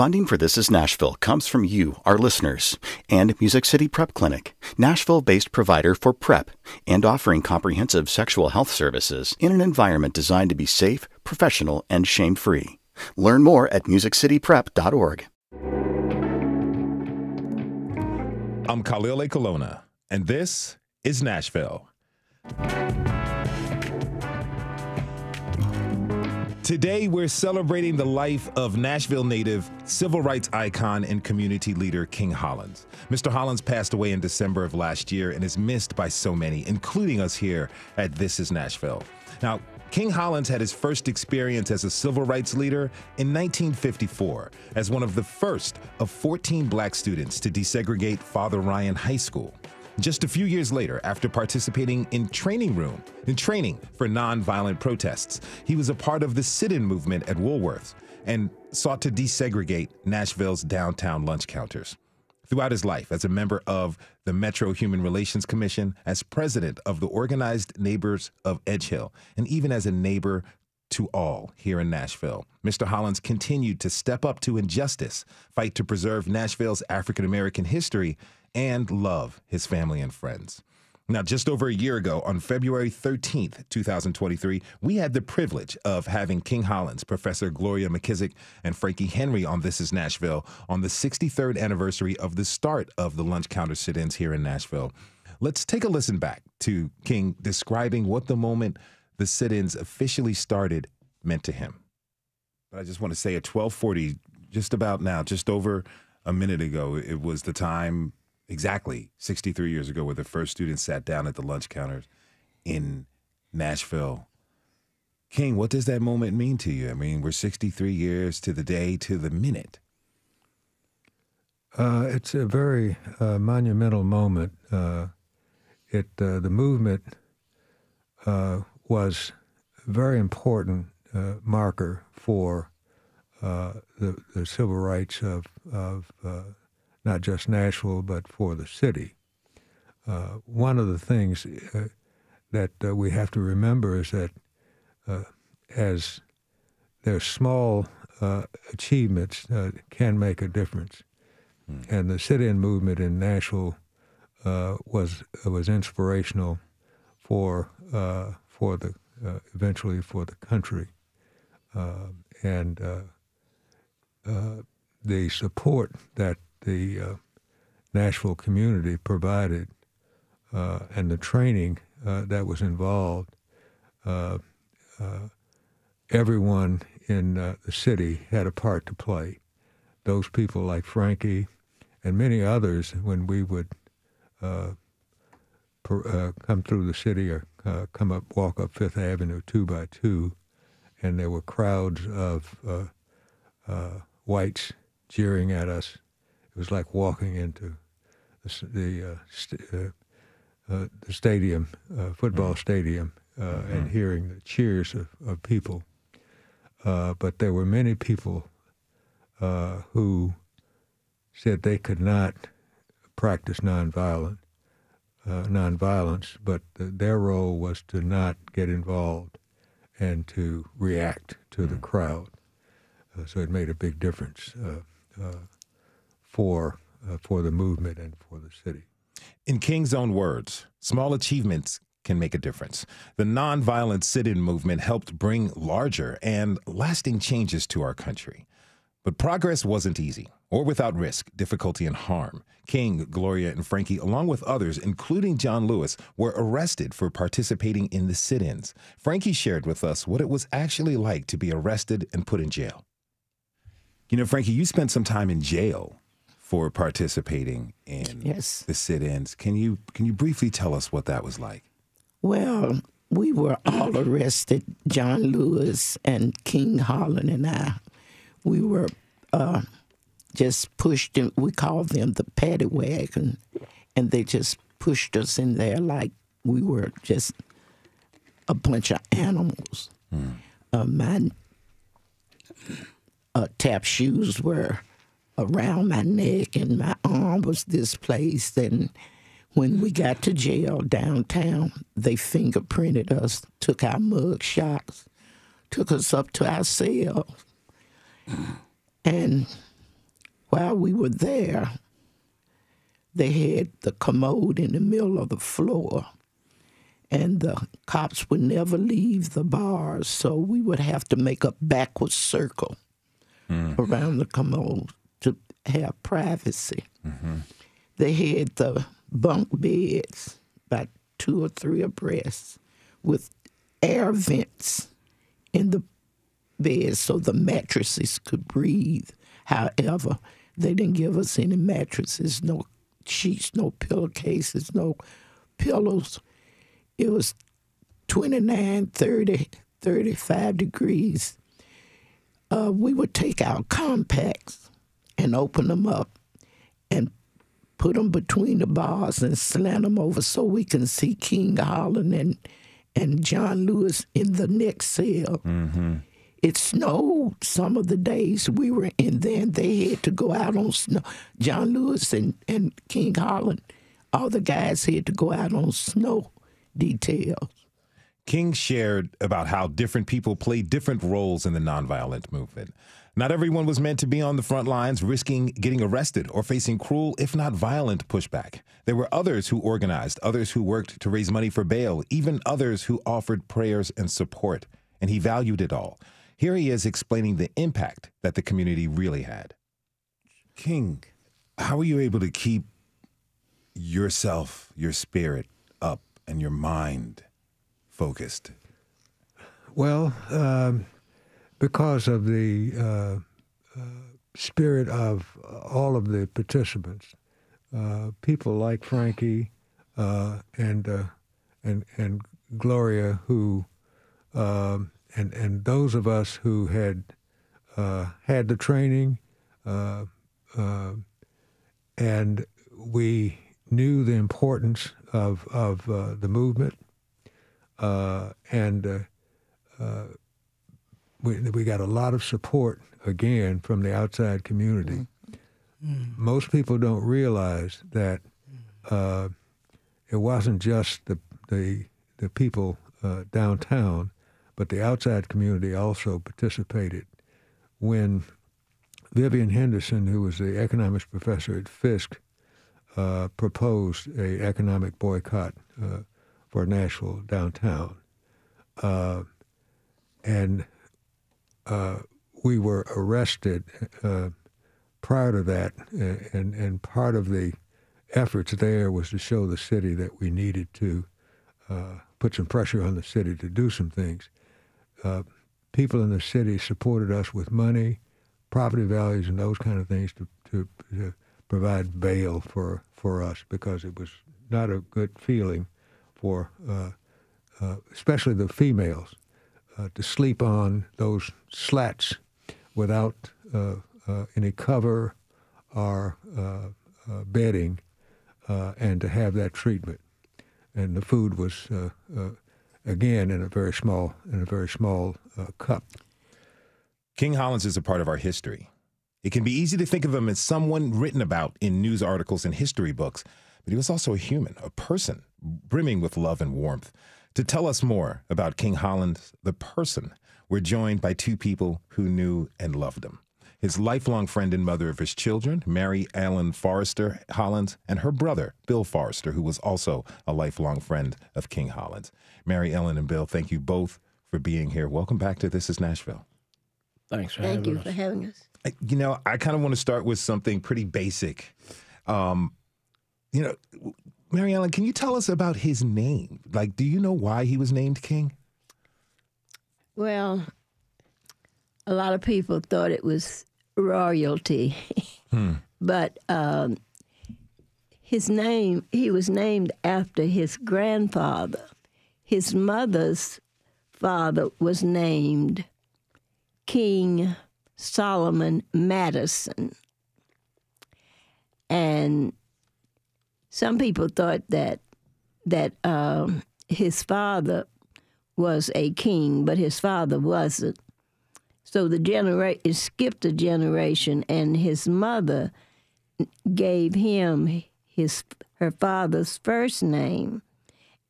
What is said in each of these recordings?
Funding for This Is Nashville comes from you, our listeners, and Music City Prep Clinic, Nashville-based provider for PrEP and offering comprehensive sexual health services in an environment designed to be safe, professional, and shame-free. Learn more at musiccityprep.org. I'm Khalil A. Colonna, and this is Nashville. Today, we're celebrating the life of Nashville native, civil rights icon, and community leader King Hollands. Mr. Hollands passed away in December of last year and is missed by so many, including us here at This is Nashville. Now, King Hollands had his first experience as a civil rights leader in 1954 as one of the first of 14 black students to desegregate Father Ryan High School. Just a few years later, after participating in training for nonviolent protests, he was a part of the sit-in movement at Woolworth and sought to desegregate Nashville's downtown lunch counters. Throughout his life, as a member of the Metro Human Relations Commission, as president of the Organized Neighbors of Edgehill, and even as a neighbor to all here in Nashville, Mr. Hollands continued to step up to injustice, fight to preserve Nashville's African-American history, and love his family and friends. Now, just over a year ago, on February 13th, 2023, we had the privilege of having King Hollands, Professor Gloria McKissick, and Frankie Henry on This is Nashville on the 63rd anniversary of the start of the lunch counter sit-ins here in Nashville. Let's take a listen back to King describing what the moment the sit-ins officially started meant to him. But I just want to say at 12:40, just about now, just over a minute ago, it was the time exactly 63 years ago where the first students sat down at the lunch counters in Nashville. King, what does that moment mean to you? I mean, we're 63 years to the day, to the minute. It's a very monumental moment. The movement was a very important marker for the civil rights of not just Nashville, but for the city. One of the things that we have to remember is that as their small achievements can make a difference. And the sit-in movement in Nashville was inspirational for the eventually for the country, and the support that the Nashville community provided and the training that was involved. Everyone in the city had a part to play. Those people like Frankie and many others, when we would come through the city or walk up Fifth Avenue 2 by 2, and there were crowds of whites jeering at us. It was like walking into the stadium, football stadium, and hearing the cheers of people. But there were many people who said they could not practice nonviolence, but their role was to not get involved and to react to the crowd. So it made a big difference for the movement and for the city. In King's own words, small achievements can make a difference. The nonviolent sit-in movement helped bring larger and lasting changes to our country. But progress wasn't easy or without risk, difficulty, and harm. King, Gloria, and Frankie, along with others, including John Lewis, were arrested for participating in the sit-ins. Frankie shared with us what it was actually like to be arrested and put in jail. You know, Frankie, you spent some time in jail for participating in the sit-ins. Can you briefly tell us what that was like? Well, we were all arrested, John Lewis and King Holland and I. We were just pushed in, we called them the paddy wagon, and they just pushed us in there like we were just a bunch of animals. My tap shoes were around my neck and my arm was displaced, and when we got to jail downtown, they fingerprinted us, took our mug shots, took us up to our cell. And while we were there, they had the commode in the middle of the floor, and the cops would never leave the bars, so we would have to make a backward circle around the commode to have privacy. They had the bunk beds, about 2 or 3 abreast, with air vents in the beds so the mattresses could breathe. However, they didn't give us any mattresses, no sheets, no pillowcases, no pillows. It was 29, 30, 35 degrees. We would take our compacts and open them up and put them between the bars and slant them over so we can see King Holland and John Lewis in the next cell. It snowed some of the days we were in there, and they had to go out on snow. John Lewis and King Holland, all the guys had to go out on snow details. King shared about how different people played different roles in the nonviolent movement. Not everyone was meant to be on the front lines, risking getting arrested or facing cruel, if not violent, pushback. There were others who organized, others who worked to raise money for bail, even others who offered prayers and support. And he valued it all. Here he is explaining the impact that the community really had. King, how were you able to keep yourself, your spirit up, and your mind focused? Well, because of the spirit of all of the participants, people like Frankie and Gloria, who and those of us who had had the training, and we knew the importance of the movement, and we got a lot of support again from the outside community. Most people don't realize that it wasn't just the people downtown, but the outside community also participated. When Vivian Henderson, who was the economics professor at Fisk, proposed an economic boycott for Nashville downtown, and we were arrested prior to that, and part of the efforts there was to show the city that we needed to put some pressure on the city to do some things. People in the city supported us with money, property values, and those kind of things to provide bail for us, because it was not a good feeling for especially the females to sleep on those slats without any cover or bedding, and to have that treatment. And the food was again in a very small cup. King Hollands is a part of our history. It can be easy to think of him as someone written about in news articles and history books, but he was also a human, a person, brimming with love and warmth. To tell us more about King Hollands, the person, we're joined by 2 people who knew and loved him. His lifelong friend and mother of his children, Mary Ellen Forrester-Hollands, and her brother, Bill Forrester, who was also a lifelong friend of King Hollands. Mary Ellen and Bill, thank you both for being here. Welcome back to This Is Nashville. Thanks for having us. Thank you for having us. You know, I kind of want to start with something pretty basic. Mary Ellen, can you tell us about his name? Like, do you know why he was named King? Well, a lot of people thought it was royalty, but his name, he was named after his grandfather. His mother's father was named King Solomon Madison. And some people thought that his father was a king, but his father wasn't. So it skipped a generation, and his mother gave him her father's first name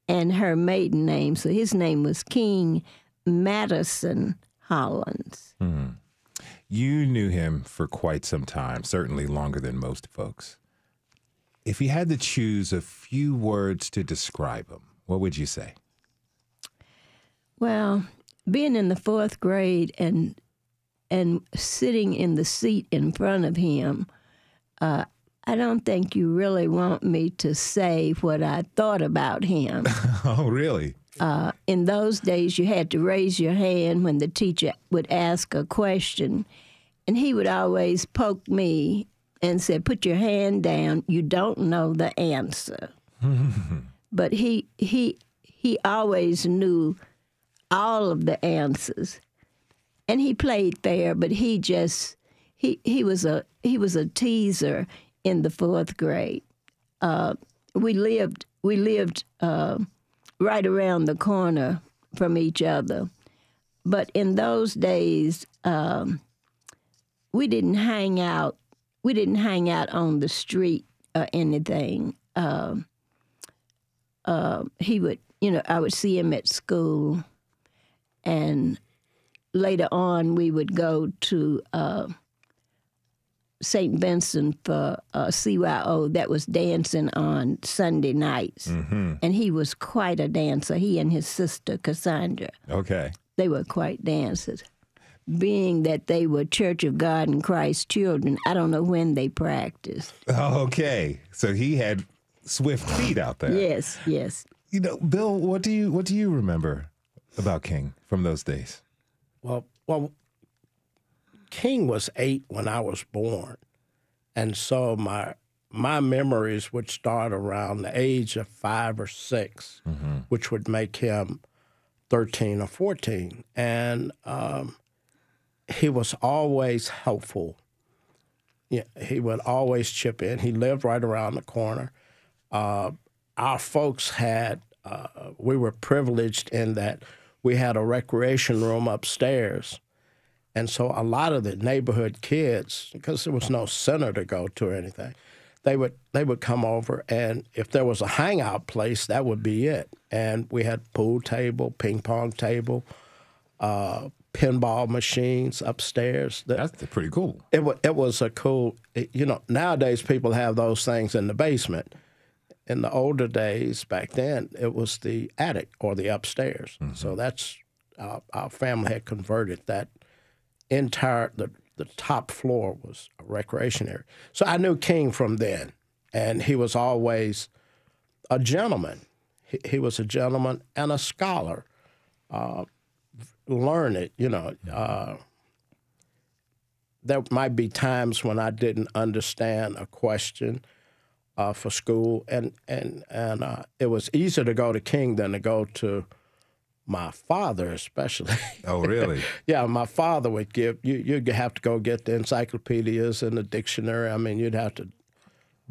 and her maiden name. So his name was King Madison Hollands. You knew him for quite some time, certainly longer than most folks. If you had to choose a few words to describe him, what would you say? Well, being in the 4th grade and sitting in the seat in front of him, I don't think you really want me to say what I thought about him. Oh, really? In those days, you had to raise your hand when the teacher would ask a question, and he would always poke me and say, "Put your hand down. You don't know the answer." But he always knew all of the answers, and he played fair. But he was a teaser in the 4th grade. We lived right around the corner from each other, but in those days we didn't hang out. We didn't hang out on the street or anything. He would, I would see him at school. And later on, we would go to St. Vincent for CYO that was dancing on Sunday nights. Mm-hmm. And he was quite a dancer, he and his sister, Cassandra. Okay. They were quite dancers. Being that they were Church of God in Christ children, I don't know when they practiced. Okay. So he had swift feet out there. Yes, yes. Bill, what do you remember about King from those days? Well, King was 8 when I was born, and so my memories would start around the age of 5 or 6, mm-hmm. which would make him 13 or 14. And he was always helpful. Yeah, he would always chip in. He lived right around the corner. Our folks we were privileged in that we had a recreation room upstairs. And so a lot of the neighborhood kids, because there was no center to go to or anything, they would come over, and if there was a hangout place, that would be it. And we had pool table, ping pong table, pinball machines upstairs. That's pretty cool. It was a cool, nowadays people have those things in the basement. In the older days, back then, it was the attic or the upstairs. Mm-hmm. So that's, our family had converted that entire, the top floor was a recreation area. So I knew King from then, and he was always a gentleman. He was a gentleman and a scholar. Learned, there might be times when I didn't understand a question for school, and it was easier to go to King than to go to my father, especially. Oh, really? Yeah, my father would give you'd have to go get the encyclopedias and the dictionary. I mean, you'd have to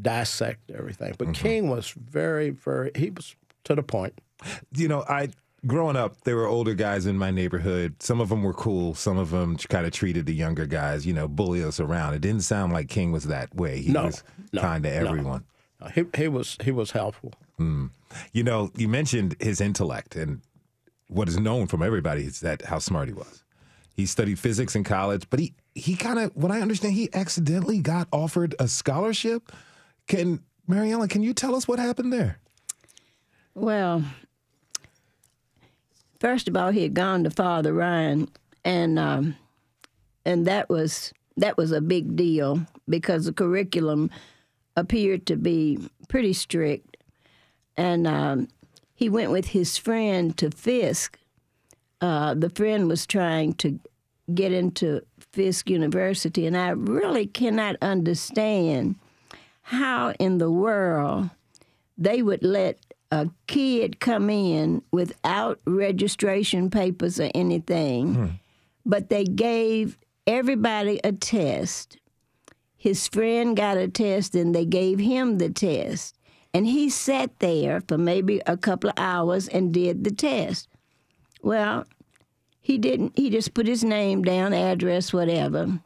dissect everything. But mm-hmm. King was very, very, he was to the point. Growing up, there were older guys in my neighborhood. Some of them were cool. Some of them kind of treated the younger guys, bully us around. It didn't sound like King was that way. He was kind to everyone. No. He was helpful. Mm. You mentioned his intellect, and what is known from everybody is how smart he was. He studied physics in college, but he kind of, what I understand, he accidentally got offered a scholarship. Mary Ellen, can you tell us what happened there? Well, first of all, he had gone to Father Ryan, and that was a big deal because the curriculum appeared to be pretty strict. And he went with his friend to Fisk. The friend was trying to get into Fisk University, and I really cannot understand how in the world they would let a kid come in without registration papers or anything, but they gave everybody a test. His friend got a test, and they gave him the test. And he sat there for maybe a couple of hours and did the test. Well, he didn't. He just put his name down, address, whatever.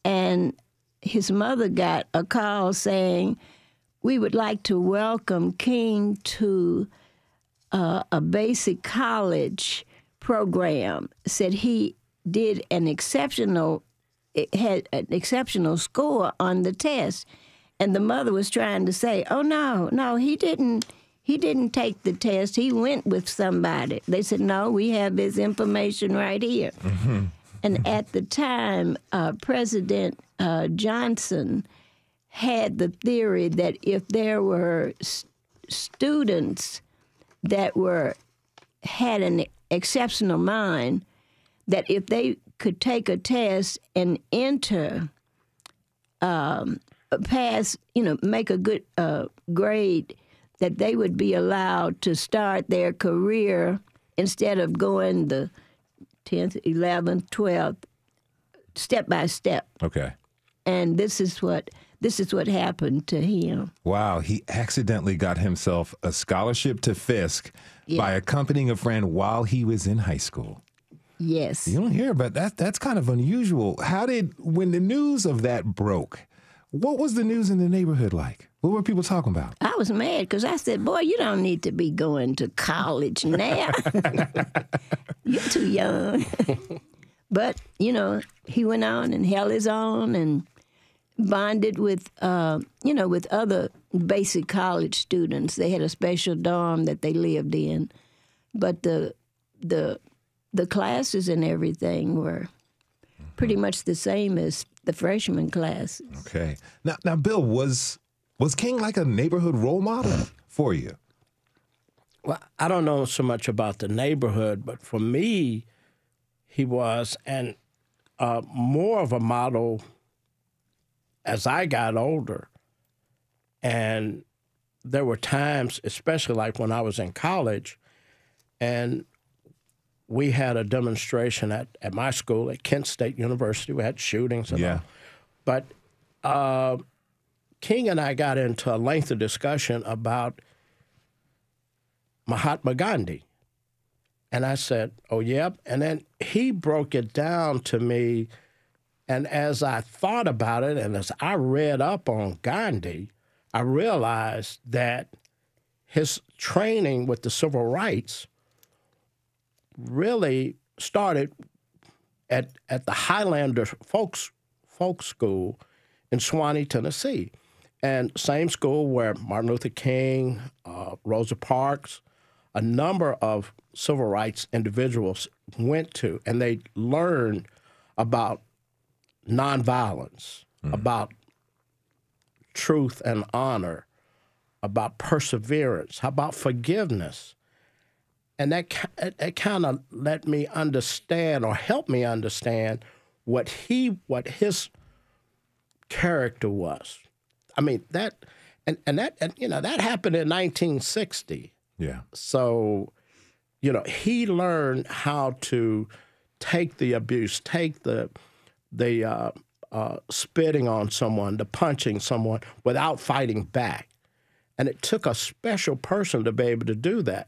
And his mother got a call saying, "We would like to welcome King to a basic college program." Said he did an exceptional had an exceptional score on the test. And the mother was trying to say, oh, no, he didn't take the test. He went with somebody. They said, no, we have his information right here. Mm-hmm. And at the time, President Johnson had the theory that if there were students that had an exceptional mind, that if they could take a test and enter, pass, make a good grade, that they would be allowed to start their career instead of going the 10th, 11th, 12th, step by step. Okay. And this is what happened to him. Wow, he accidentally got himself a scholarship to Fisk by accompanying a friend while he was in high school. Yes. You don't hear about that. That's kind of unusual. When the news of that broke, what was the news in the neighborhood like? What were people talking about? I was mad because I said, boy, you don't need to be going to college now. You're too young. But, he went on and held his own and bonded with, with other basic college students. They had a special dorm that they lived in. But the classes and everything were pretty much the same as the freshman classes. Okay. Now, Bill, was King like a neighborhood role model for you? Well, I don't know so much about the neighborhood, but for me, he was more of a model as I got older. And there were times, especially like when I was in college, and we had a demonstration at my school at Kent State University. We had shootings and all. But King and I got into a lengthy discussion about Mahatma Gandhi. And I said, oh, yep. And then he broke it down to me. And as I thought about it and as I read up on Gandhi, I realized that his training with the civil rights really started at the Highlander folk school in Swanee, Tennessee. And same school where Martin Luther King, Rosa Parks, a number of civil rights individuals went to, and they learned about nonviolence, about truth and honor, about perseverance, about forgiveness. And that kind of let me understand or helped me understand what his character was. I mean, that happened in 1960. Yeah. So, he learned how to take the abuse, take the spitting on someone, the punching someone without fighting back. And it took a special person to be able to do that.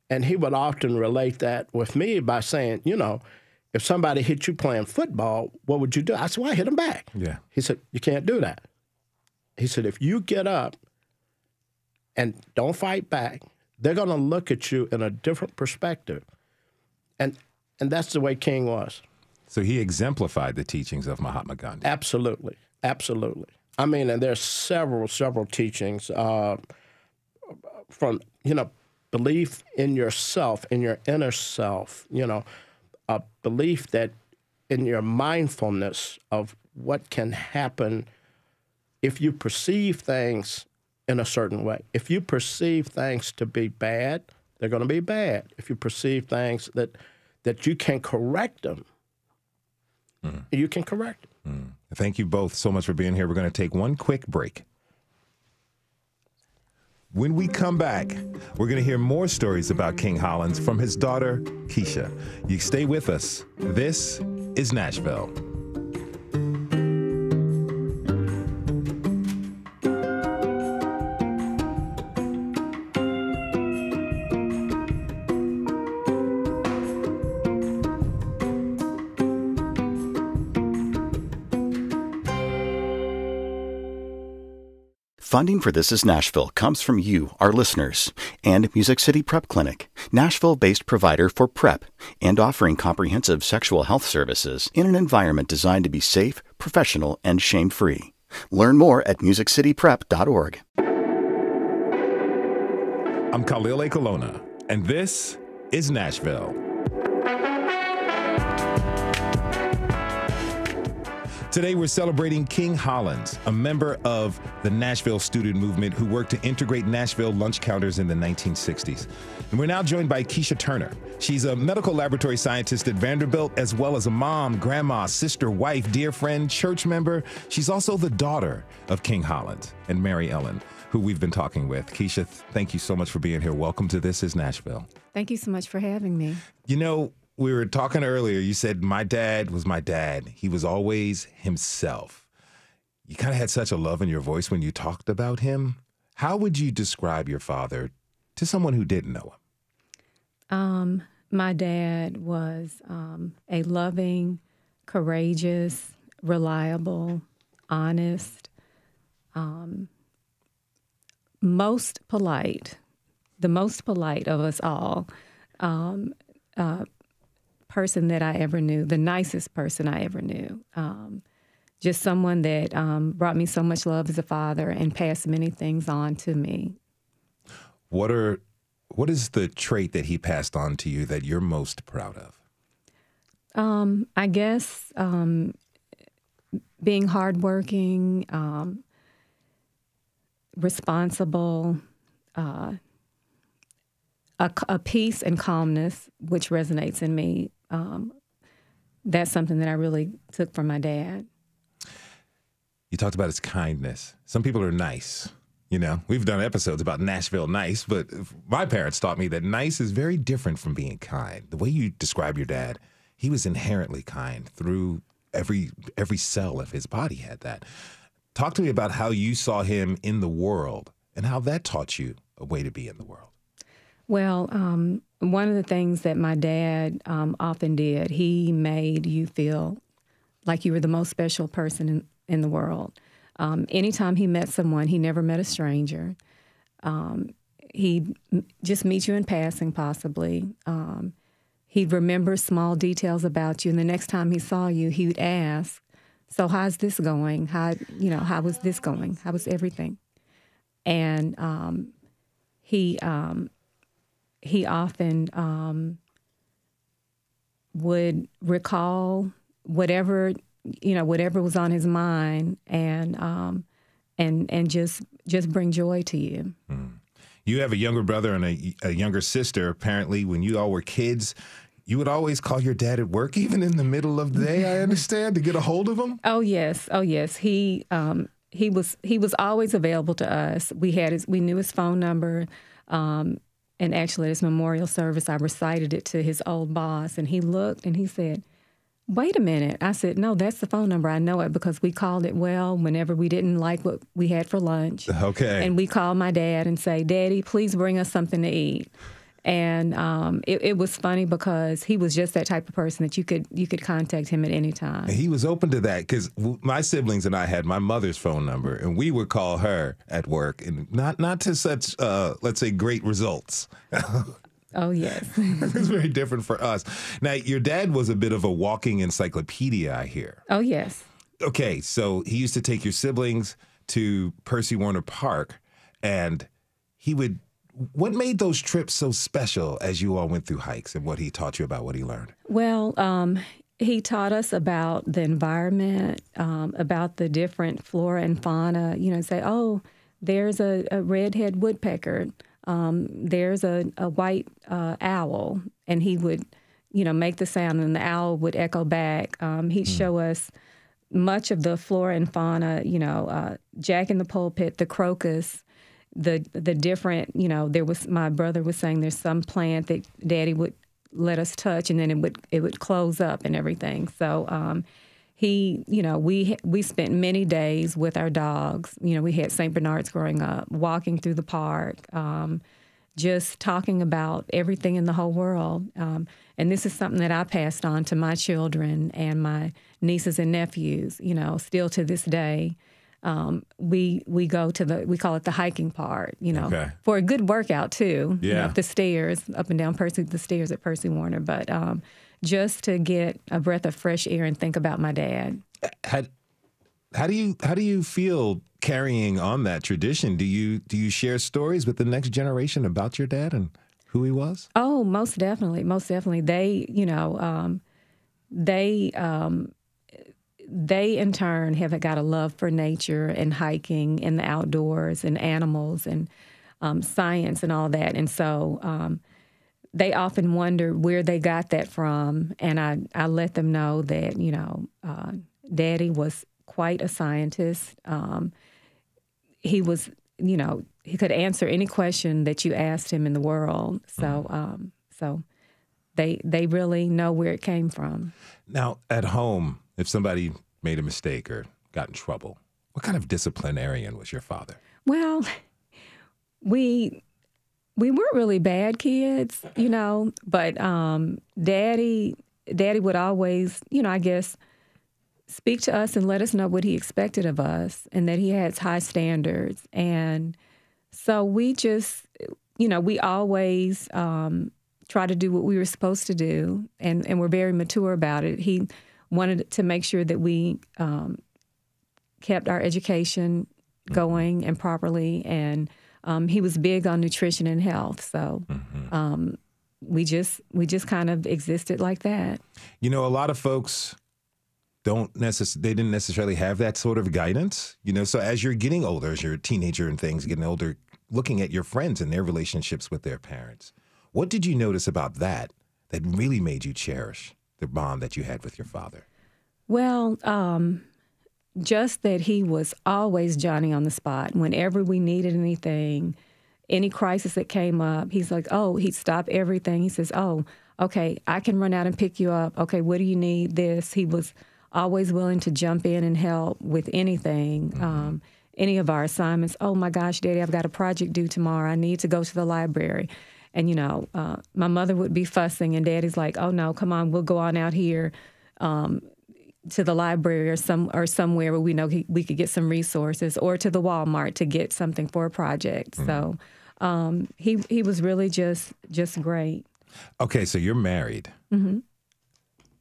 And he would often relate that with me by saying, if somebody hit you playing football, what would you do? I said, well, I hit him back. Yeah. He said, you can't do that. He said, if you get up and don't fight back, they're going to look at you in a different perspective. And that's the way King was. So he exemplified the teachings of Mahatma Gandhi. Absolutely. Absolutely. I mean, and there's several teachings from, belief in yourself, in your inner self, a belief that in your mindfulness of what can happen if you perceive things in a certain way. If you perceive things to be bad, they're going to be bad. If you perceive things that you can correct them, you can correct them. Thank you both so much for being here. We're going to take one quick break. When we come back, we're going to hear more stories about King Hollands from his daughter, Kisha. You stay with us. This is Nashville. Funding for This Is Nashville comes from you, our listeners, and Music City Prep Clinic, Nashville-based provider for PrEP and offering comprehensive sexual health services in an environment designed to be safe, professional, and shame-free. Learn more at musiccityprep.org. I'm Khalil A. Colonna, and this is Nashville. Today, we're celebrating King Hollands, a member of the Nashville student movement who worked to integrate Nashville lunch counters in the 1960s. And we're now joined by Kisha Turner. She's a medical laboratory scientist at Vanderbilt, as well as a mom, grandma, sister, wife, dear friend, church member. She's also the daughter of King Hollands and Mary Ellen, who we've been talking with. Kisha, thank you so much for being here. Welcome to This Is Nashville. Thank you so much for having me. You know, we were talking earlier, you said my dad was my dad. He was always himself. You kind of had such a love in your voice when you talked about him. How would you describe your father to someone who didn't know him? My dad was a loving, courageous, reliable, honest, most polite, the most polite of us all, person that I ever knew, the nicest person I ever knew. Just someone that brought me so much love as a father and passed many things on to me. What is the trait that he passed on to you that you're most proud of? I guess being hardworking, responsible, a peace and calmness, which resonates in me. That's something that I really took from my dad. You talked about his kindness. Some people are nice. You know, we've done episodes about Nashville nice, but my parents taught me that nice is very different from being kind. The way you describe your dad, he was inherently kind through every cell of his body had that. Talk to me about how you saw him in the world and how that taught you a way to be in the world. Well, one of the things that my dad often did, he made you feel like you were the most special person in the world. Anytime he met someone, he never met a stranger. He'd just meet you in passing, possibly. He'd remember small details about you, and the next time he saw you, he would ask, "So how's this going? How was this going? How was everything?" And he often would recall whatever was on his mind, and just bring joy to you. Mm. You have a younger brother and a younger sister. Apparently, when you all were kids, you would always call your dad at work, even in the middle of the day, I understand, to get a hold of him? Oh, yes. He was always available to us. We knew his phone number. And actually, at his memorial service, I recited it to his old boss, and he looked and he said, "Wait a minute." I said, "No, that's the phone number. I know it because we called it whenever we didn't like what we had for lunch." Okay. And we called my dad and say, "Daddy, please bring us something to eat." And it was funny because he was just that type of person that you could contact him at any time. He was open to that because my siblings and I had my mother's phone number, and we would call her at work, and not to such, let's say, great results. Oh, yes. It's very different for us. Now, your dad was a bit of a walking encyclopedia, I hear. Oh, yes. Okay, so he used to take your siblings to Percy Warner Park, and he would... What made those trips so special as you all went through hikes and what he taught you about what he learned? Well, he taught us about the environment, about the different flora and fauna. Say, oh, there's a redhead woodpecker. There's a white owl. And he would, make the sound and the owl would echo back. He'd show us much of the flora and fauna, Jack in the Pulpit, the crocus, the different, my brother was saying there's some plant that Daddy would let us touch, and then it would close up and everything. So we spent many days with our dogs. We had St. Bernards growing up, walking through the park, just talking about everything in the whole world. And this is something that I passed on to my children and my nieces and nephews, still to this day. we go to we call it the hiking part, Okay. for a good workout too. Yeah. Up the stairs, up and down the stairs at Percy Warner, but just to get a breath of fresh air and think about my dad. How do you feel carrying on that tradition? Do you share stories with the next generation about your dad and who he was? Oh, most definitely, most definitely. They in turn have got a love for nature and hiking and the outdoors and animals and science and all that. And so they often wonder where they got that from. And I let them know that, Daddy was quite a scientist. He was, he could answer any question that you asked him in the world. So, so they really know where it came from. Now, at home, if somebody made a mistake or got in trouble, what kind of disciplinarian was your father? Well, we weren't really bad kids, but Daddy would always, I guess, speak to us and let us know what he expected of us and that he had high standards. And so we just, we always try to do what we were supposed to do, and we're very mature about it. He wanted to make sure that we kept our education going and properly, and he was big on nutrition and health. So we just kind of existed like that. A lot of folks they didn't necessarily have that sort of guidance, so as you're getting older, as you're a teenager and things, getting older, looking at your friends and their relationships with their parents, what did you notice about that really made you cherish the bond that you had with your father? Well, just that he was always Johnny on the spot. Whenever we needed anything, any crisis that came up, he's like, he'd stop everything. He says, okay, I can run out and pick you up. Okay, what do you need? This. He was always willing to jump in and help with anything, any of our assignments. Oh, my gosh, Daddy, I've got a project due tomorrow. I need to go to the library. And, my mother would be fussing, and Daddy's like, oh, no, come on, we'll go on out here to the library or somewhere where we know we could get some resources, or to the Walmart to get something for a project. So he was really just great. Okay, so you're married. Mm-hmm.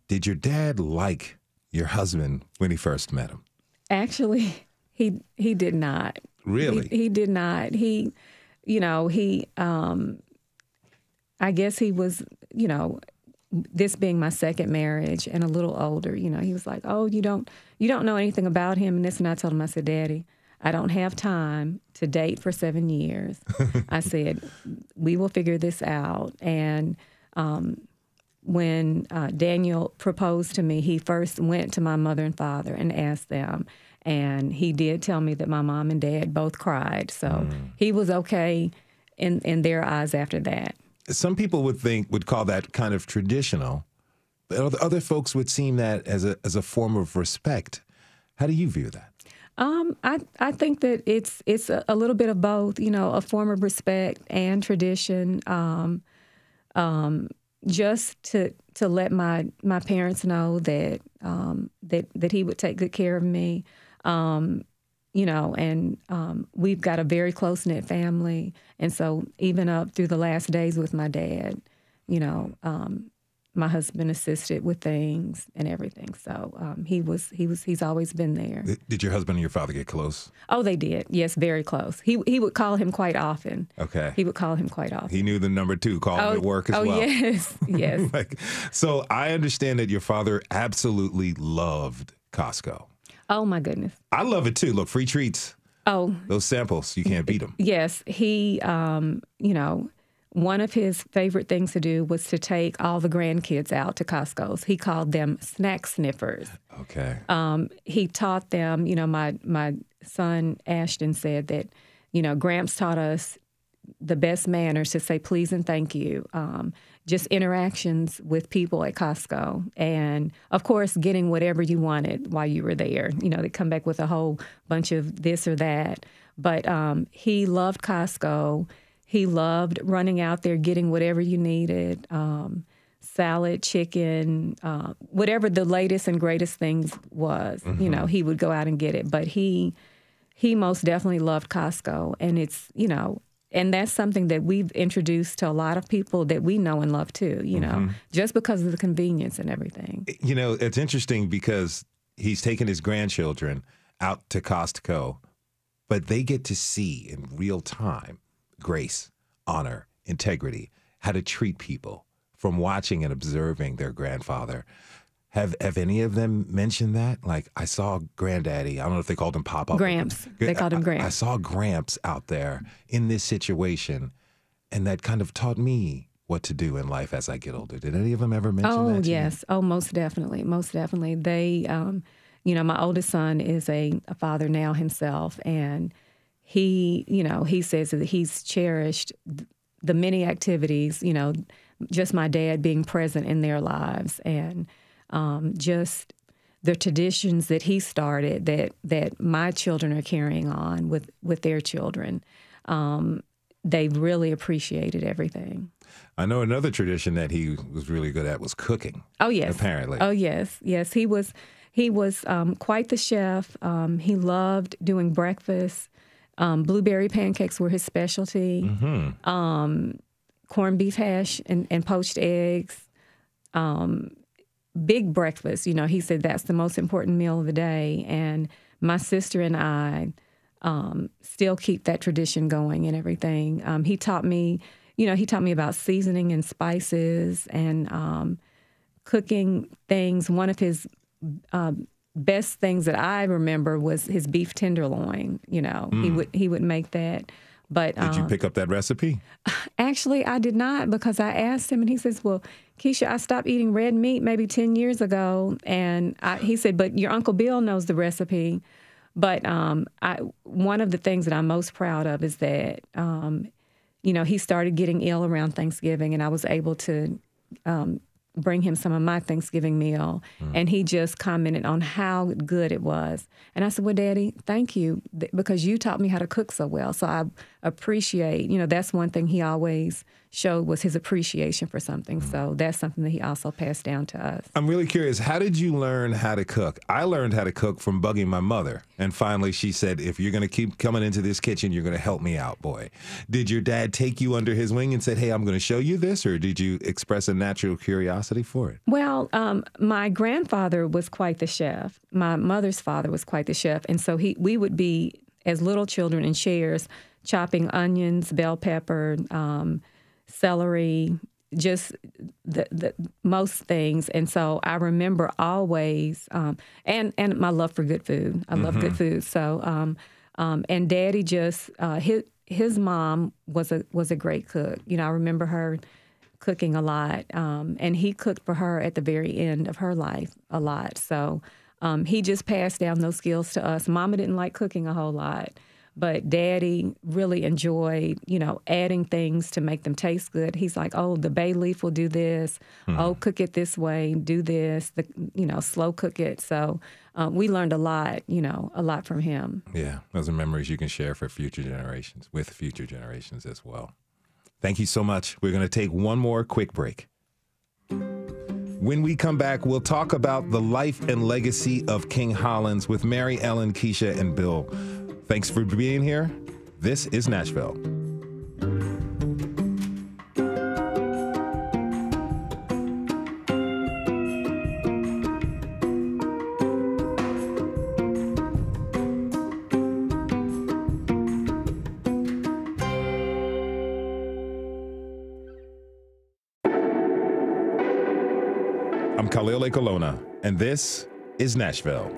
Did your dad like your husband when he first met him? Actually, he did not. Really? He did not. I guess he was, this being my second marriage and a little older, he was like, oh, you don't know anything about him and this. And I told him, I said, Daddy, I don't have time to date for 7 years. I said, we will figure this out. And when Daniel proposed to me, he first went to my mother and father and asked them. And he did tell me that my mom and dad both cried. So he was okay in their eyes after that. Some people would call that kind of traditional, but other folks would seem that as a form of respect. How do you view that? I think that it's a little bit of both, a form of respect and tradition. Just to let my parents know that that he would take good care of me. And we've got a very close-knit family. And so even up through the last days with my dad, my husband assisted with things and everything. So he's always been there. Did your husband and your father get close? Oh, they did. Yes, very close. He would call him quite often. Okay. He would call him quite often. He knew the number 2, call him at work as well. Oh, yes, yes. So I understand that your father absolutely loved Costco. Oh, my goodness. I love it, too. Look, free treats. Oh. Those samples, you can't beat them. Yes. He, one of his favorite things to do was to take all the grandkids out to Costco's. He called them snack sniffers. Okay. He taught them, my son Ashton said that, Gramps taught us the best manners to say please and thank you. Just interactions with people at Costco. And, of course, getting whatever you wanted while you were there. They come back with a whole bunch of this or that. But he loved Costco. He loved running out there, getting whatever you needed, salad, chicken, whatever the latest and greatest things was. Mm-hmm. He would go out and get it. But he he most definitely loved Costco. And it's, and that's something that we've introduced to a lot of people that we know and love too, just because of the convenience and everything. It's interesting because he's taken his grandchildren out to Costco, but they get to see in real time grace, honor, integrity, how to treat people from watching and observing their grandfather. Have any of them mentioned that? Like, I saw Granddaddy, I don't know if they called him Papa. Gramps. They called him Gramps. I saw Gramps out there in this situation, and that kind of taught me what to do in life as I get older. Did any of them ever mention that to you? Yes. Oh, most definitely. Most definitely. They, my oldest son is a father now himself, and he says that he's cherished the many activities, just my dad being present in their lives, and just the traditions that he started that my children are carrying on with their children. They've really appreciated everything. I know another tradition that he was really good at was cooking. Oh, yes. Apparently. Oh, yes. Yes, he was quite the chef. He loved doing breakfast. Blueberry pancakes were his specialty. Mm-hmm. Corned beef hash and poached eggs. Big breakfast. He said that's the most important meal of the day. And my sister and I still keep that tradition going and everything. He taught me about seasoning and spices and cooking things. One of his best things that I remember was his beef tenderloin. He would make that. But did you pick up that recipe? Actually, I did not, because I asked him, and he says, "Well, Kisha, I stopped eating red meat maybe 10 years ago." And he said, "But your Uncle Bill knows the recipe." But one of the things that I'm most proud of is that, he started getting ill around Thanksgiving, and I was able to bring him some of my Thanksgiving meal, and he just commented on how good it was. And I said, "Well, Daddy, thank you, because you taught me how to cook so well." So I appreciate, that's one thing he always showed, was his appreciation for something. So that's something that he also passed down to us. I'm really curious, how did you learn how to cook? I learned how to cook from bugging my mother. And finally she said, "If you're going to keep coming into this kitchen, you're going to help me out, boy." Did your dad take you under his wing and said, "Hey, I'm going to show you this," or did you express a natural curiosity for it? Well, my grandfather was quite the chef. My mother's father was quite the chef. And so we would be, as little children, in chairs, chopping onions, bell pepper, celery, just the most things. And so I remember always, and my love for good food. I love good food. So, and Daddy just, his mom was a great cook. I remember her cooking a lot, and he cooked for her at the very end of her life a lot. So he just passed down those skills to us. Mama didn't like cooking a whole lot, but Daddy really enjoyed, adding things to make them taste good. He's like, "Oh, the bay leaf will do this. Oh, cook it this way. Do this. Slow cook it." So we learned a lot from him. Yeah, those are memories you can share for future generations, with future generations as well. Thank you so much. We're going to take one more quick break. When we come back, we'll talk about the life and legacy of King Hollands with Mary Ellen, Kisha, and Bill. Thanks for being here. This is Nashville. I'm Khalil Ekolona, and this is Nashville.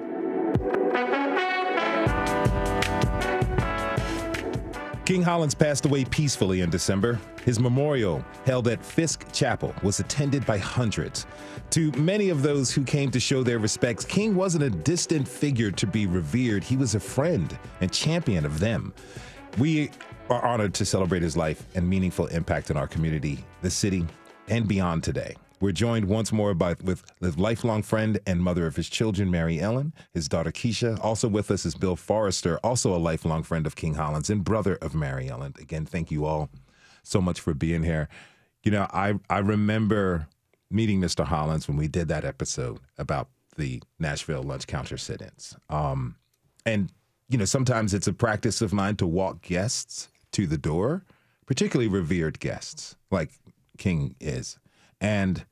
King Hollands passed away peacefully in December. His memorial, held at Fisk Chapel, was attended by hundreds. To many of those who came to show their respects, King wasn't a distant figure to be revered. He was a friend and champion of them. We are honored to celebrate his life and meaningful impact on our community, the city, and beyond today. We're joined once more with his lifelong friend and mother of his children, Mary Ellen, his daughter Kisha. Also with us is Bill Forrester, also a lifelong friend of King Hollands and brother of Mary Ellen. Again, thank you all so much for being here. I remember meeting Mr. Hollands when we did that episode about the Nashville lunch counter sit-ins. And sometimes it's a practice of mine to walk guests to the door, particularly revered guests like King is. And,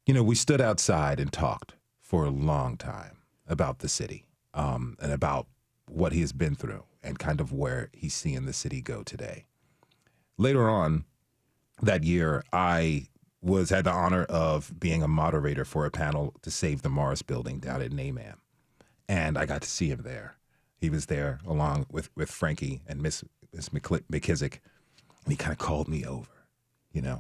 we stood outside and talked for a long time about the city and about what he has been through and kind of where he's seeing the city go today. Later on that year, I had the honor of being a moderator for a panel to save the Morris building down at Namam. And I got to see him there. He was there along with Frankie and Miss McKissick. And he kind of called me over, I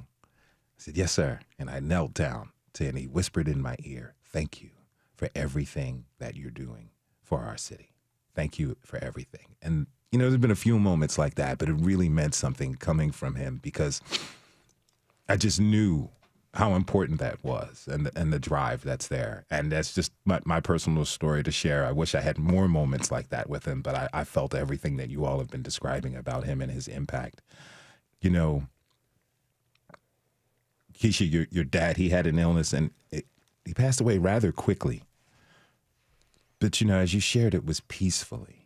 said, "Yes, sir." And I knelt down and he whispered in my ear, "Thank you for everything that you're doing for our city. Thank you for everything." And, there's been a few moments like that, but it really meant something coming from him because I just knew how important that was and the drive that's there. And that's just my personal story to share. I wish I had more moments like that with him, but I felt everything that you all have been describing about him and his impact. Kisha, your dad, he had an illness and he passed away rather quickly. But, as you shared, it was peacefully.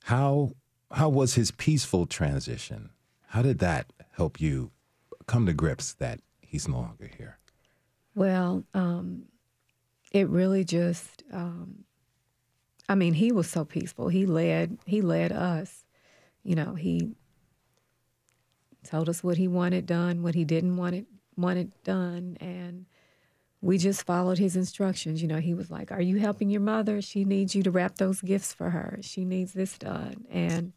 How was his peaceful transition? How did that help you come to grips that he's no longer here? Well, it really just, he was so peaceful. He led us. He told us what he wanted done, what he didn't want it done, and we just followed his instructions. He was like, "Are you helping your mother? She needs you to wrap those gifts for her. She needs this done." And,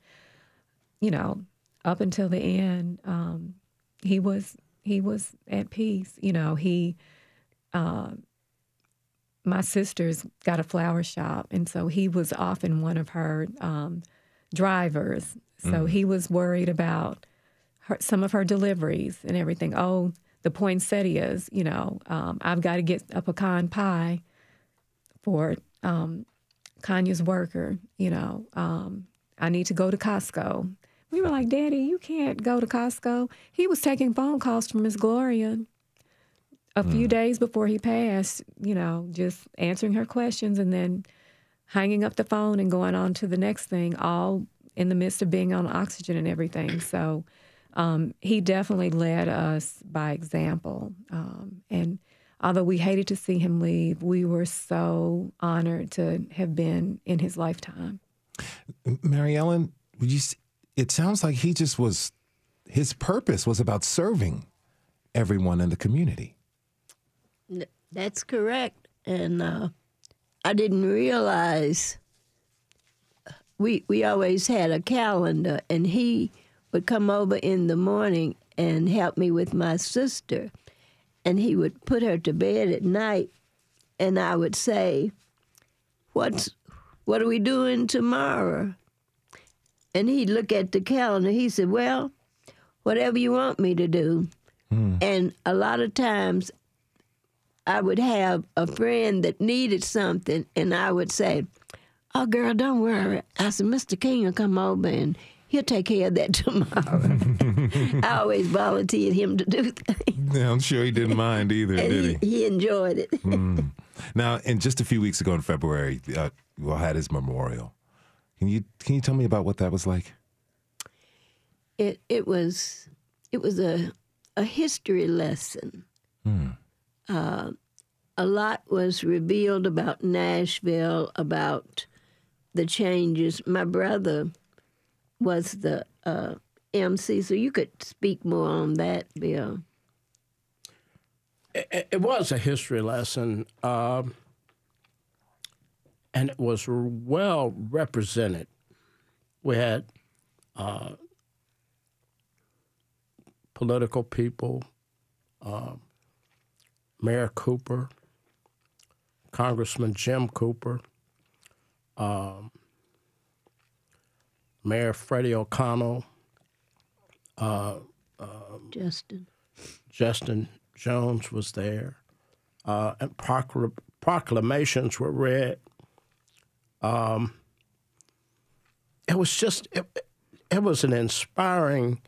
up until the end, he was at peace. My sister's got a flower shop, and so he was often one of her drivers. So he was worried about some of her deliveries and everything. Oh, the poinsettias, I've got to get a pecan pie for Kanya's worker, I need to go to Costco. We were like, "Daddy, you can't go to Costco." He was taking phone calls from Miss Gloria a few days before he passed, just answering her questions and then hanging up the phone and going on to the next thing, all in the midst of being on oxygen and everything. So he definitely led us by example. And although we hated to see him leave, we were so honored to have been in his lifetime. Mary Ellen, it sounds like his purpose was about serving everyone in the community. That's correct. And I didn't realize we always had a calendar, and he would come over in the morning and help me with my sister. And he would put her to bed at night, and I would say, what are we doing tomorrow? And he'd look at the calendar. He said, "Well, whatever you want me to do." And a lot of times I would have a friend that needed something, and I would say, "Oh, girl, don't worry." I said, "Mr. King will come over, and he'll take care of that tomorrow." I always volunteered him to do things. Yeah, I'm sure he didn't mind either, did he? He enjoyed it. Now, and just a few weeks ago in February, you all had his memorial. Can you tell me about what that was like? It was a history lesson. A lot was revealed about Nashville, about the changes. My brother was the MC, so you could speak more on that, Bill. It was a history lesson, and it was well represented. We had political people, Mayor Cooper, Congressman Jim Cooper, Mayor Freddie O'Connell, Justin Jones was there, and proclamations were read. It was an inspiring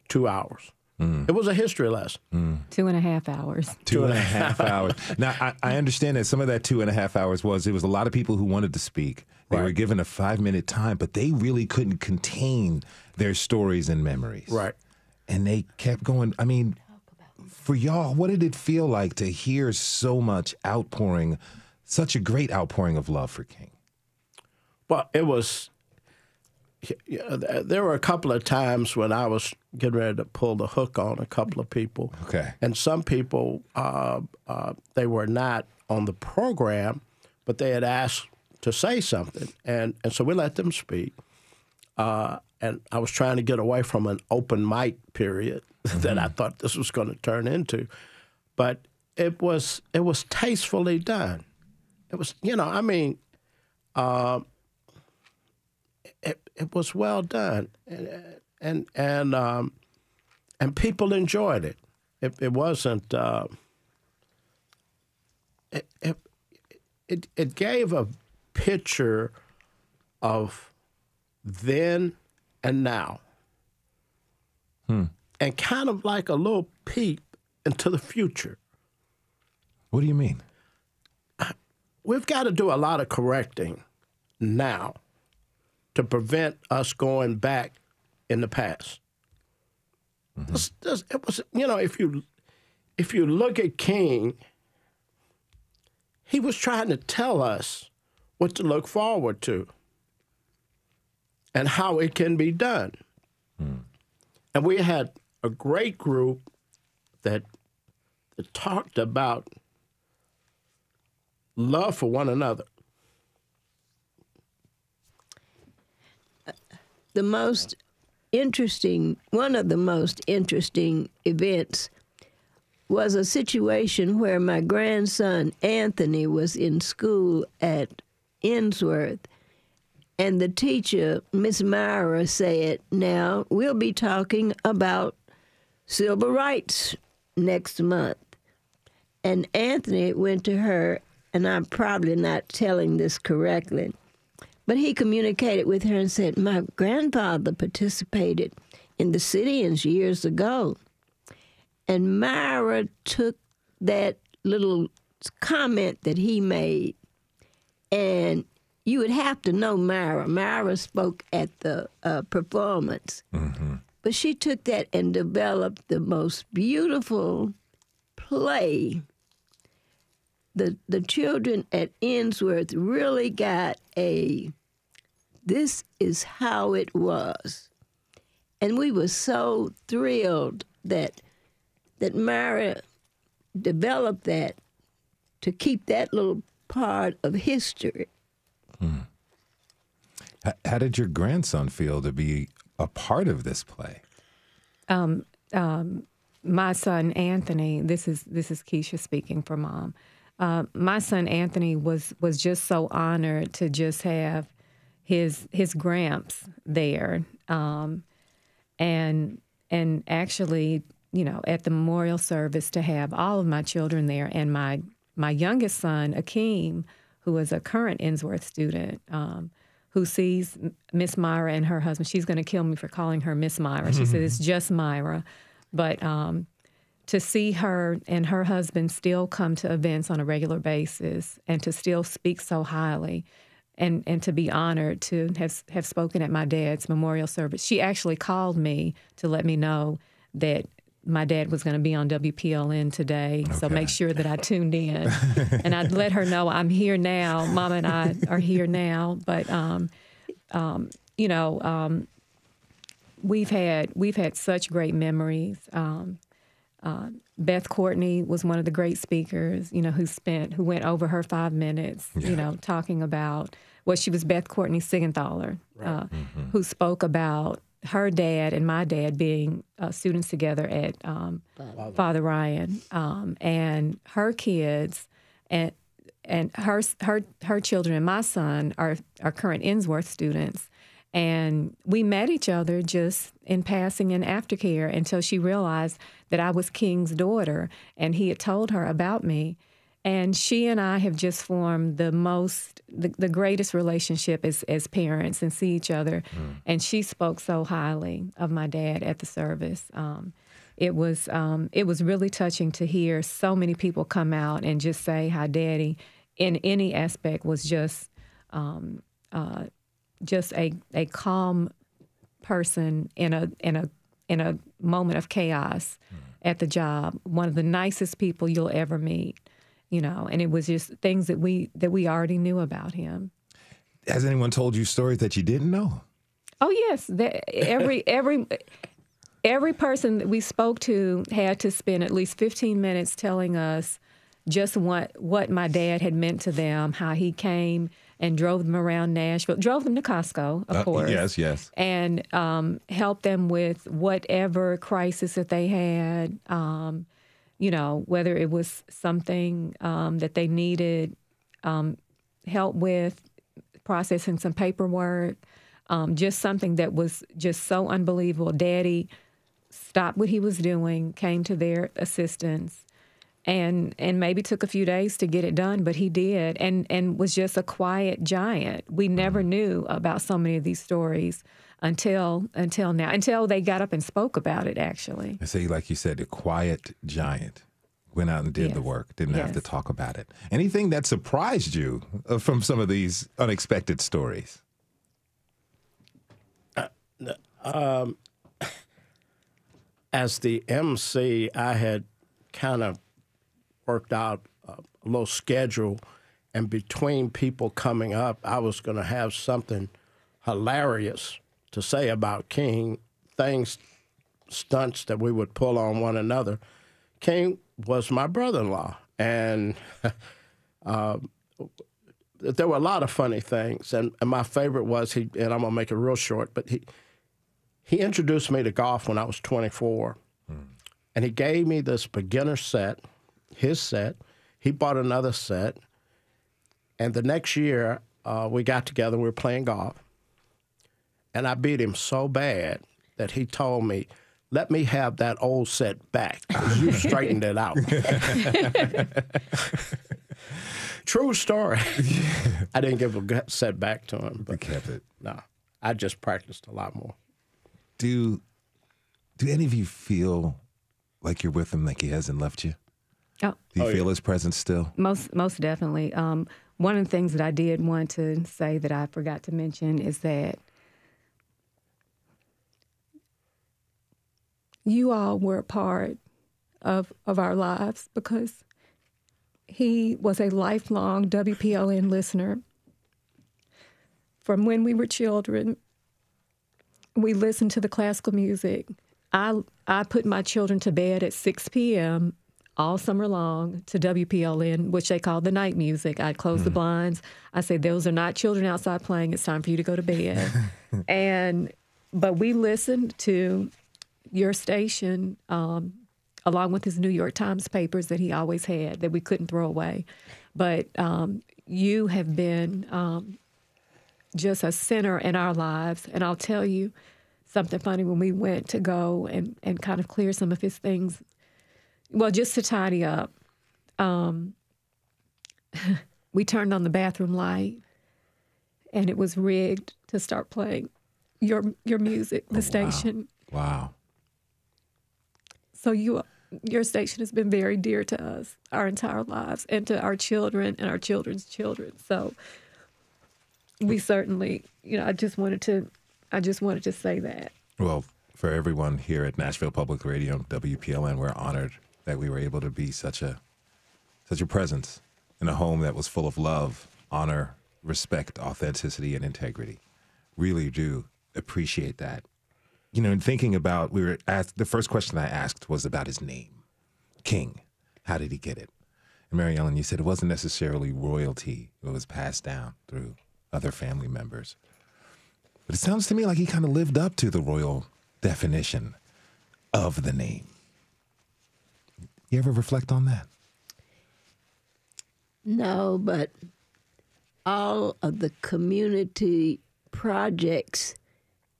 2 hours. It was a history lesson. 2.5 hours. 2.5 hours. Now, I understand that some of that 2.5 hours was a lot of people who wanted to speak. They were given a 5-minute time, but they really couldn't contain their stories and memories. Right. And they kept going. I mean, for y'all, what did it feel like to hear so much outpouring, such a great outpouring of love for King? Well, it was, there were a couple of times when I was getting ready to pull the hook on a couple of people. Okay. And some people, they were not on the program, but they had asked to say something. And so we let them speak. And I was trying to get away from an open mic period that I thought this was going to turn into. But it was tastefully done. It was, I mean, it was well done. And people enjoyed it. It wasn't, it gave a picture of then and now. And kind of like a little peep into the future. What do you mean? We've got to do a lot of correcting now to prevent us going back in the past. It was, if you look at King, he was trying to tell us what to look forward to and how it can be done. And we had a great group that talked about love for one another. One of the most interesting events was a situation where my grandson Anthony was in school at Innsworth, and the teacher, Miss Myra, said, "Now we'll be talking about civil rights next month." And Anthony went to her, and I'm probably not telling this correctly, but he communicated with her and said, "My grandfather participated in the sit-ins years ago." And Myra took that little comment that he made, and you would have to know Myra. Myra spoke at the performance. But she took that and developed the most beautiful play. The children at Innsworth really got this is how it was. And we were so thrilled that Myra developed that to keep that little part of history. How did your grandson feel to be a part of this play? My son Anthony, this is Kisha speaking for Mom. My son Anthony was just so honored to just have his gramps there, and actually, at the memorial service to have all of my children there, and my youngest son Akeem, who is a current Innsworth student, who sees Miss Myra and her husband. She's going to kill me for calling her Miss Myra. She said it's just Myra. But to see her and her husband still come to events on a regular basis and to still speak so highly and to be honored to have spoken at my dad's memorial service. She actually called me to let me know that my dad was going to be on WPLN today, so make sure that I tuned in. And I'd let her know I'm here now. Mom and I are here now. But, we've had such great memories. Beth Courtney was one of the great speakers, who went over her 5 minutes, talking about, she was Beth Courtney Sigenthaler, who spoke about her dad and my dad being students together at Father Ryan, and her kids and her children and my son are current Innsworth students. And we met each other just in passing in aftercare until she realized that I was King's daughter, and he had told her about me. And she and I have just formed the greatest relationship as parents and see each other. And she spoke so highly of my dad at the service. It was really touching to hear so many people come out and just say how Daddy, in any aspect, was just just a calm person in a moment of chaos at the job. One of the nicest people you'll ever meet, And it was just things that we already knew about him. Has anyone told you stories that you didn't know? Oh yes, every person that we spoke to had to spend at least 15 minutes telling us just what my dad had meant to them, how he came and drove them around Nashville, drove them to Costco, of course. Yes. And helped them with whatever crisis that they had, whether it was something that they needed help with, processing some paperwork, just something that was just so unbelievable. Daddy stopped what he was doing, came to their assistance, and maybe took a few days to get it done, but he did, and was just a quiet giant. We never knew about so many of these stories until now, until they got up and spoke about it, actually. I say, like you said, a quiet giant. Went out and did the work, didn't have to talk about it. Anything that surprised you from some of these unexpected stories? As the MC, I had kind of worked out a little schedule, and between people coming up, I was going to have something hilarious to say about King, stunts that we would pull on one another. King was my brother-in-law, and there were a lot of funny things, and my favorite was and I'm going to make it real short, but he introduced me to golf when I was 24, and he gave me this beginner set, his set. He bought another set, and the next year we got together, we were playing golf, and I beat him so bad that he told me, "Let me have that old set back, because you straightened it out." True story. I didn't give a set back to him. But kept it. No, I just practiced a lot more. Do any of you feel like you're with him, like he hasn't left you? Oh. Do you feel his presence still? Most definitely. One of the things that I did want to say that I forgot to mention is that you all were a part of our lives, because he was a lifelong WPLN listener. From when we were children, we listened to the classical music. I put my children to bed at 6 p.m. all summer long to WPLN, which they call the night music. I'd close the blinds. I say, "Those are not children outside playing. It's time for you to go to bed." But we listened to your station, along with his New York Times papers that he always had that we couldn't throw away. But you have been just a center in our lives. And I'll tell you something funny. When we went to go and kind of clear some of his things, well, just to tidy up, we turned on the bathroom light, and it was rigged to start playing your music, the station. Wow. So your station has been very dear to us our entire lives, and to our children and our children's children. So we certainly, I just wanted to say that. Well, for everyone here at Nashville Public Radio, WPLN, we're honored that we were able to be such a presence in a home that was full of love, honor, respect, authenticity, and integrity. Really do appreciate that. In thinking about, the first question I asked was about his name, King. How did he get it? And Mary Ellen, you said it wasn't necessarily royalty. It was passed down through other family members. But it sounds to me like he kind of lived up to the royal definition of the name. You ever reflect on that? No, but all of the community projects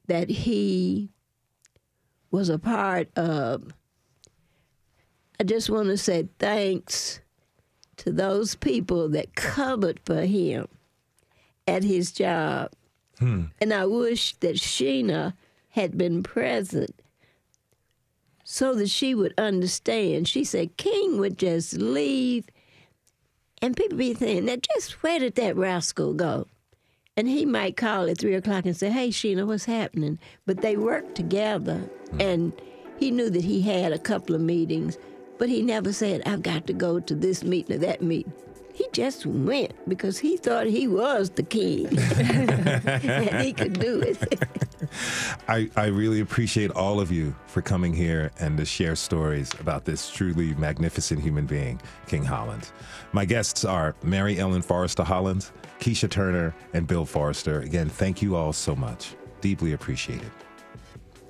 that he was a part of, I just want to say thanks to those people that covered for him at his job. And I wish that Sheena had been present so that she would understand. She said King would just leave, and people be saying, "Now, just where did that rascal go?" And he might call at 3 o'clock and say, "Hey, Sheena, what's happening?" But they worked together, and he knew that he had a couple of meetings, but he never said, "I've got to go to this meeting or that meeting." He just went because he thought he was the king and he could do it. I really appreciate all of you for coming here and to share stories about this truly magnificent human being, King Hollands. My guests are Mary Ellen Forrester-Hollands, Kisha Turner, and Bill Forrester. Again, thank you all so much. Deeply appreciated.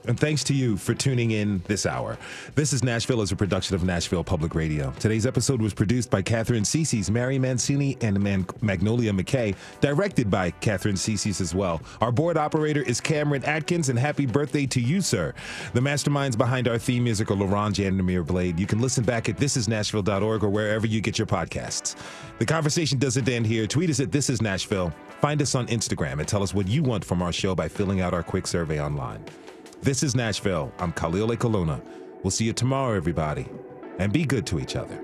And thanks to you for tuning in this hour. This is Nashville is a production of Nashville Public Radio. Today's episode was produced by Catherine Cece's, Mary Mancini, and Magnolia McKay, directed by Catherine Cece's as well. Our board operator is Cameron Atkins, and happy birthday to you, sir. The masterminds behind our theme music are Laurent Jandermere Blade. You can listen back at thisisnashville.org or wherever you get your podcasts. The conversation doesn't end here. Tweet us at This Is Nashville. Find us on Instagram and tell us what you want from our show by filling out our quick survey online. This is Nashville. I'm Khalil Ekuluna. We'll see you tomorrow, everybody. And be good to each other.